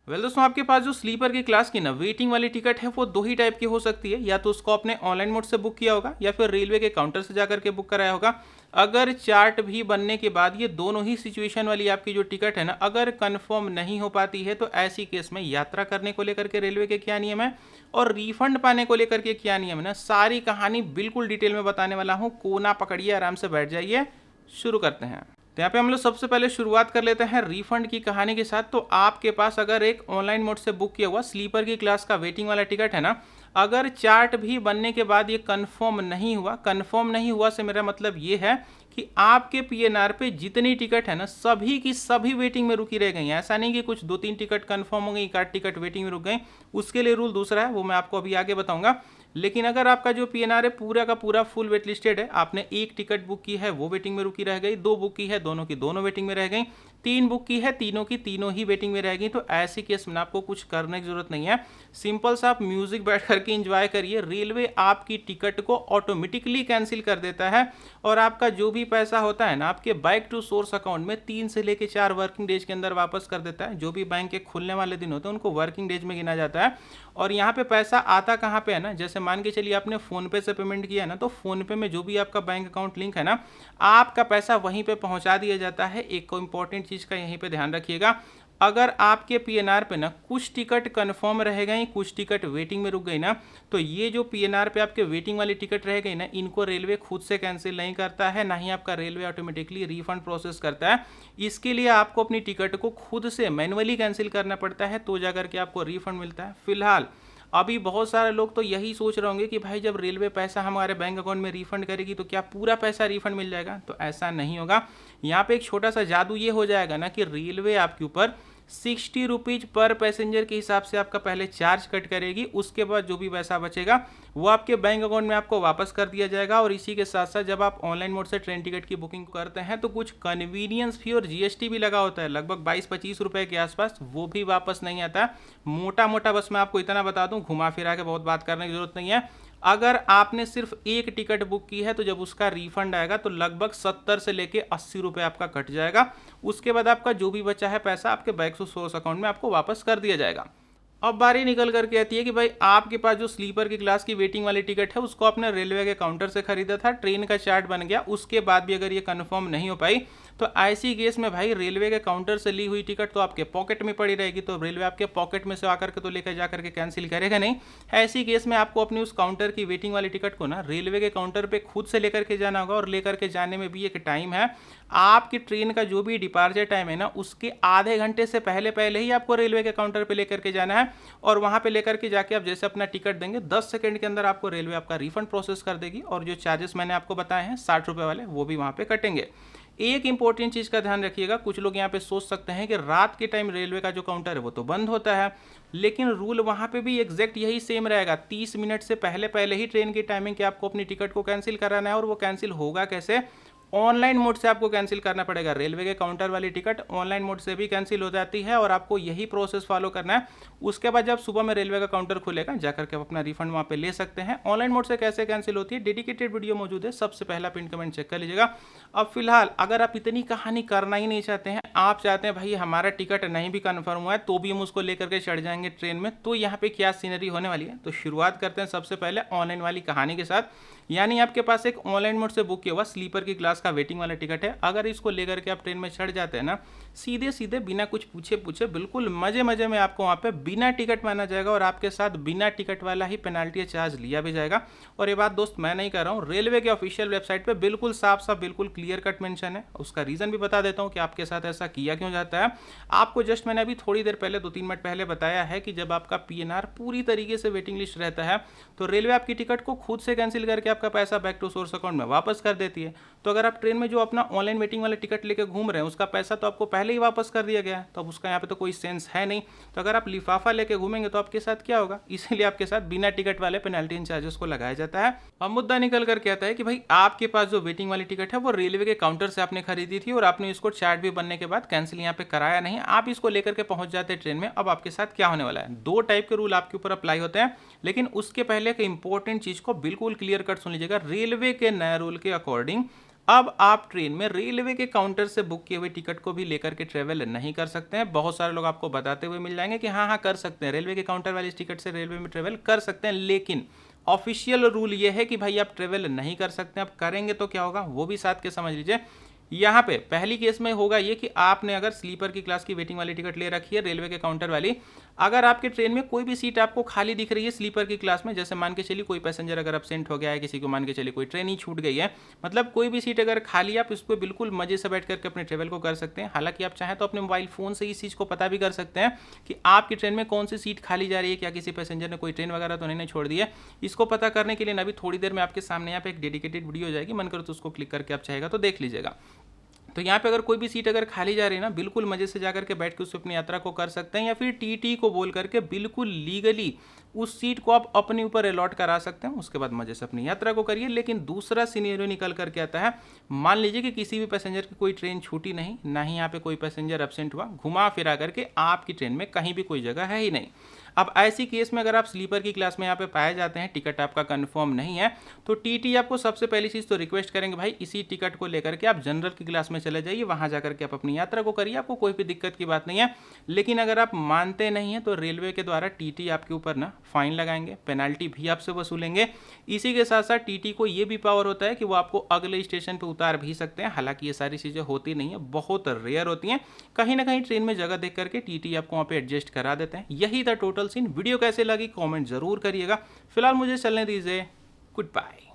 दोस्तों, आपके पास जो स्लीपर की क्लास की ना वेटिंग वाली टिकट है वो दो ही टाइप की हो सकती है। या तो उसको आपने ऑनलाइन मोड से बुक किया होगा या फिर रेलवे के काउंटर से जाकर के बुक कराया होगा। अगर चार्ट भी बनने के बाद ये दोनों ही सिचुएशन वाली आपकी जो टिकट है ना अगर कंफर्म नहीं हो पाती है तो ऐसी केस में यात्रा करने को लेकर के रेलवे के क्या नियम है और रिफंड पाने को लेकर के क्या नियम है ना, सारी कहानी बिल्कुल डिटेल में बताने वाला हूँ। कोना पकड़िए, आराम से बैठ जाइए, शुरू करते हैं। तो यहाँ पे हम लोग सबसे पहले शुरुआत कर लेते हैं रिफंड की कहानी के साथ। तो आपके पास अगर एक ऑनलाइन मोड से बुक किया हुआ स्लीपर की क्लास का वेटिंग वाला टिकट है ना, अगर चार्ट भी बनने के बाद ये कंफर्म नहीं हुआ से मेरा मतलब ये है कि आपके पीएनआर पे जितनी टिकट है ना सभी की सभी वेटिंग में रुकी रह गई हैं। ऐसा नहीं कि कुछ 2-3 टिकट कंफर्म हो गई, एक आध टिकट वेटिंग में रुक गई। उसके लिए रूल दूसरा है, वो मैं आपको अभी आगे बताऊंगा। लेकिन अगर आपका जो पीएनआर है पूरा का पूरा फुल वेट लिस्टेड है, आपने एक टिकट बुक की है वो वेटिंग में रुकी रह गई, दो बुक की है दोनों की दोनों वेटिंग में रह गई, तीन बुक की है तीनों की तीनों ही वेटिंग में रह गई, तो ऐसे केस में आपको कुछ करने की जरूरत नहीं है। सिंपल सा आप म्यूजिक बैठ करके एंजॉय करिए। रेलवे आपकी टिकट को ऑटोमेटिकली कैंसिल कर देता है और आपका जो भी पैसा होता है ना आपके बैक टू सोर्स अकाउंट में 3 से लेकर 4 वर्किंग डेज के अंदर वापस कर देता है। जो भी बैंक के खुलने वाले दिन होते हैं उनको वर्किंग डेज में गिना जाता है। और यहाँ पे पैसा आता कहाँ पे है ना, जैसे मान के चलिए आपने फोन पे से पेमेंट किया है ना, तो फोन पे में जो भी आपका बैंक अकाउंट लिंक है ना, आपका पैसा वहीं पे पहुंचा दिया जाता है। एक इंपॉर्टेंट चीज का यहीं पे ध्यान रखिएगा, अगर आपके पीएनआर पे ना कुछ टिकट कंफर्म रह गई, कुछ टिकट वेटिंग में रुक गई ना, तो ये जो पीएनआर पे आपके वेटिंग वाली टिकट रह गई ना, इनको रेलवे खुद से कैंसिल नहीं करता है, ना ही आपका रेलवे ऑटोमेटिकली रिफंड प्रोसेस करता है। इसके लिए आपको अपनी टिकट को खुद से मैनुअली कैंसिल करना पड़ता है, तो जाकर के आपको रिफंड मिलता है। फिलहाल अभी बहुत सारे लोग तो यही सोच रहे होंगे कि भाई जब रेलवे पैसा हमारे बैंक अकाउंट में रिफंड करेगी तो क्या पूरा पैसा रिफंड मिल जाएगा, तो ऐसा नहीं होगा। यहाँ पे एक छोटा सा जादू ये हो जाएगा ना कि रेलवे आपके ऊपर 60 रुपीज पर पैसेंजर के हिसाब से आपका पहले चार्ज कट करेगी। उसके बाद जो भी पैसा बचेगा वो आपके बैंक अकाउंट में आपको वापस कर दिया जाएगा। और इसी के साथ साथ जब आप ऑनलाइन मोड से ट्रेन टिकट की बुकिंग करते हैं तो कुछ कन्वीनियंस फी और जीएसटी भी लगा होता है, लगभग 22-25 रुपए के आसपास, वो भी वापस नहीं आता। मोटा मोटा बस मैं आपको इतना बता दूं, घुमा फिरा के बहुत बात करने की जरूरत नहीं है। अगर आपने सिर्फ एक टिकट बुक की है तो जब उसका रिफंड आएगा तो लगभग 70 से लेके 80 रुपए आपका कट जाएगा। उसके बाद आपका जो भी बचा है पैसा आपके बैंक टू सोर्स अकाउंट में आपको वापस कर दिया जाएगा। अब बारी निकल करके आती है कि भाई आपके पास जो स्लीपर की क्लास की वेटिंग वाली टिकट है उसको आपने रेलवे के काउंटर से खरीदा था, ट्रेन का चार्ट बन गया, उसके बाद भी अगर ये कंफर्म नहीं हो पाई तो ऐसी केस में भाई रेलवे के काउंटर से ली हुई टिकट तो आपके पॉकेट में पड़ी रहेगी, तो रेलवे आपके पॉकेट में से आकर के तो लेकर जाकर के कैंसिल करेगा नहीं। ऐसी केस में आपको अपनी उस काउंटर की वेटिंग वाली टिकट को ना रेलवे के काउंटर पे खुद से लेकर के जाना होगा। और लेकर के जाने में भी एक टाइम है, आपकी ट्रेन का जो भी डिपार्चर टाइम है ना उसके आधे घंटे से पहले पहले ही आपको रेलवे के काउंटर पे लेकर के जाना है। और वहां पे लेकर के जाके आप जैसे अपना टिकट देंगे 10 सेकंड के अंदर आपको रेलवे आपका रिफंड प्रोसेस कर देगी। और जो चार्जेस मैंने आपको बताए हैं 60 रुपए वाले, वो भी वहां पे कटेंगे। एक इंपॉर्टेंट चीज का ध्यान रखिएगा, कुछ लोग यहाँ पे सोच सकते हैं कि रात के टाइम रेलवे का जो काउंटर है वो तो बंद होता है, लेकिन रूल वहां पे भी एग्जैक्ट यही सेम रहेगा। 30 मिनट से पहले पहले ही ट्रेन की टाइमिंग के आपको अपनी टिकट को कैंसिल कराना है। और वो कैंसिल होगा कैसे, ऑनलाइन मोड से आपको कैंसिल करना पड़ेगा। रेलवे के काउंटर वाली टिकट ऑनलाइन मोड से भी कैंसिल हो जाती है और आपको यही प्रोसेस फॉलो करना है। उसके बाद जब सुबह में रेलवे का काउंटर खुलेगा जाकर के आप अपना रिफंड वहां पे ले सकते हैं। ऑनलाइन मोड से कैसे कैंसिल होती है डेडिकेटेड वीडियो मौजूद है, सबसे पहला पिन कमेंट चेक कर लीजिएगा। अब फिलहाल अगर आप इतनी कहानी करना ही नहीं चाहते हैं, आप चाहते हैं भाई हमारा टिकट नहीं भी कन्फर्म हुआ है तो भी हम उसको लेकर के चढ़ जाएंगे ट्रेन में, तो यहाँ पे क्या सीनरी होने वाली है। तो शुरुआत करते हैं सबसे पहले ऑनलाइन वाली कहानी के साथ। यानी आपके पास एक ऑनलाइन मोड से बुक किया हुआ स्लीपर की क्लास का वेटिंग वाला टिकट है, अगर इसको लेकर के आप ट्रेन में चढ़ जाते हैं ना, सीधे सीधे बिना कुछ पूछे पूछे बिल्कुल मजे मजे में आपको वहां पे बिना टिकट माना जाएगा और आपके साथ बिना टिकट वाला ही पेनाल्टी चार्ज लिया भी जाएगा। और ये बात दोस्त मैं नहीं कर रहा हूँ, रेलवे के ऑफिशियल वेबसाइट पे बिल्कुल साफ साफ बिल्कुल क्लियर कट मेंशन है। उसका रीजन भी बता देता हूँ कि आपके साथ ऐसा किया क्यों जाता है। आपको जस्ट मैंने अभी थोड़ी देर पहले 2-3 मिनट पहले बताया है कि जब आपका पीएनआर पूरी तरीके से वेटिंग लिस्ट रहता है तो रेलवे आपकी टिकट को खुद से कैंसिल करके आपका पैसा बैक टू सोर्स अकाउंट में वापस कर देती है। तो अगर आप ट्रेन में जो अपना ऑनलाइन वेटिंग वाला टिकट लेके घूम रहे हैं उसका पैसा तो आपको पहले ही वापस कर दिया गया है, तो अब उसका यहाँ पे तो कोई सेंस है नहीं। तो अगर आप लिफाफा लेके घूमेंगे तो आपके साथ क्या होगा, इसीलिए आपके साथ बिना टिकट वाले पेनल्टी एंड चार्जेस को लगाया जाता है। अब मुद्दा निकल कर कहता है कि भाई आपके पास जो वेटिंग वाली टिकट है वो रेलवे के काउंटर से आपने खरीदी थी और आपने इसको चार्ट भी बनने के बाद कैंसिल यहाँ पे कराया नहीं, आप इसको लेकर के पहुंच जाते ट्रेन में। अब आपके साथ क्या होने वाला है, दो टाइप के रूल आपके ऊपर अप्लाई होते हैं, लेकिन उसके पहले एक इंपॉर्टेंट चीज को बिल्कुल क्लियर कट सुन लीजिएगा। रेलवे के नए रूल के अकॉर्डिंग अब आप ट्रेन में रेलवे के काउंटर से बुक किए हुए टिकट को भी लेकर के ट्रेवल नहीं कर सकते हैं। बहुत सारे लोग आपको बताते हुए मिल जाएंगे कि हाँ हाँ कर सकते हैं, रेलवे के काउंटर वाली टिकट से रेलवे में ट्रेवल कर सकते हैं, लेकिन ऑफिशियल रूल ये है कि भाई आप ट्रेवल नहीं कर सकते। आप करेंगे तो क्या होगा वो भी साथ के समझ लीजिए। यहाँ पे पहली केस में होगा ये कि आपने अगर स्लीपर की क्लास की वेटिंग वाली टिकट ले रखी है रेलवे के काउंटर वाली, अगर आपके ट्रेन में कोई भी सीट आपको खाली दिख रही है स्लीपर की क्लास में, जैसे मान के चलिए कोई पैसेंजर अगर एब्सेंट हो गया है, किसी को मान के चलिए कोई ट्रेन ही छूट गई है, मतलब कोई भी सीट अगर खाली, आप इस पर बिल्कुल मजे से बैठ करके अपने ट्रेवल को कर सकते हैं। हालांकि आप चाहें तो अपने मोबाइल फोन से इस चीज़ को पता भी कर सकते हैं कि आपकी ट्रेन में कौन सी सीट खाली जा रही है, क्या किसी पैसेंजर ने कोई ट्रेन वगैरह तो नहीं छोड़ दी है। इसको पता करने के लिए अभी थोड़ी देर में आपके सामने यहाँ पे एक डेडिकेटेड वीडियो हो जाएगी, मन करो तो उसको क्लिक करके आप चाहेगा तो देख लीजिएगा। तो यहाँ पे अगर कोई भी सीट अगर खाली जा रही है ना, बिल्कुल मजे से जाकर के बैठ के उसमें अपनी यात्रा को कर सकते हैं, या फिर टीटी को बोल करके बिल्कुल लीगली उस सीट को आप अपने ऊपर अलॉट करा सकते हैं। उसके बाद मजे से अपनी यात्रा को करिए। लेकिन दूसरा सिनेरियो निकल करके आता है, मान लीजिए कि किसी भी पैसेंजर की कोई ट्रेन छूटी नहीं, ना ही यहाँ पे कोई पैसेंजर एब्सेंट हुआ, घुमा फिरा करके आपकी ट्रेन में कहीं भी कोई जगह है ही नहीं। अब ऐसी केस में अगर आप स्लीपर की क्लास में यहाँ पे पाए जाते हैं, टिकट आपका कंफर्म नहीं है, तो टीटी आपको सबसे पहली चीज़ तो रिक्वेस्ट करेंगे भाई इसी टिकट को लेकर के आप जनरल की क्लास में चले जाइए, वहाँ जाकर के आप अपनी यात्रा को करिए, आपको कोई भी दिक्कत की बात नहीं है। लेकिन अगर आप मानते नहीं हैं तो रेलवे के द्वारा टीटी आपके ऊपर ना फाइन लगाएंगे, पेनल्टी भी आपसे वसूलेंगे। इसी के साथ साथ टीटी को ये भी पावर होता है कि वो आपको अगले स्टेशन पर उतार भी सकते हैं। हालांकि ये सारी चीज़ें होती नहीं है, बहुत रेयर होती हैं, कहीं ना कहीं ट्रेन में जगह देख करके टीटी आपको वहाँ पे एडजस्ट करा देते हैं। यही था टोटल सीन। वीडियो कैसे लगी कमेंट जरूर करिएगा। फिलहाल मुझे चलने दीजिए, गुड बाय।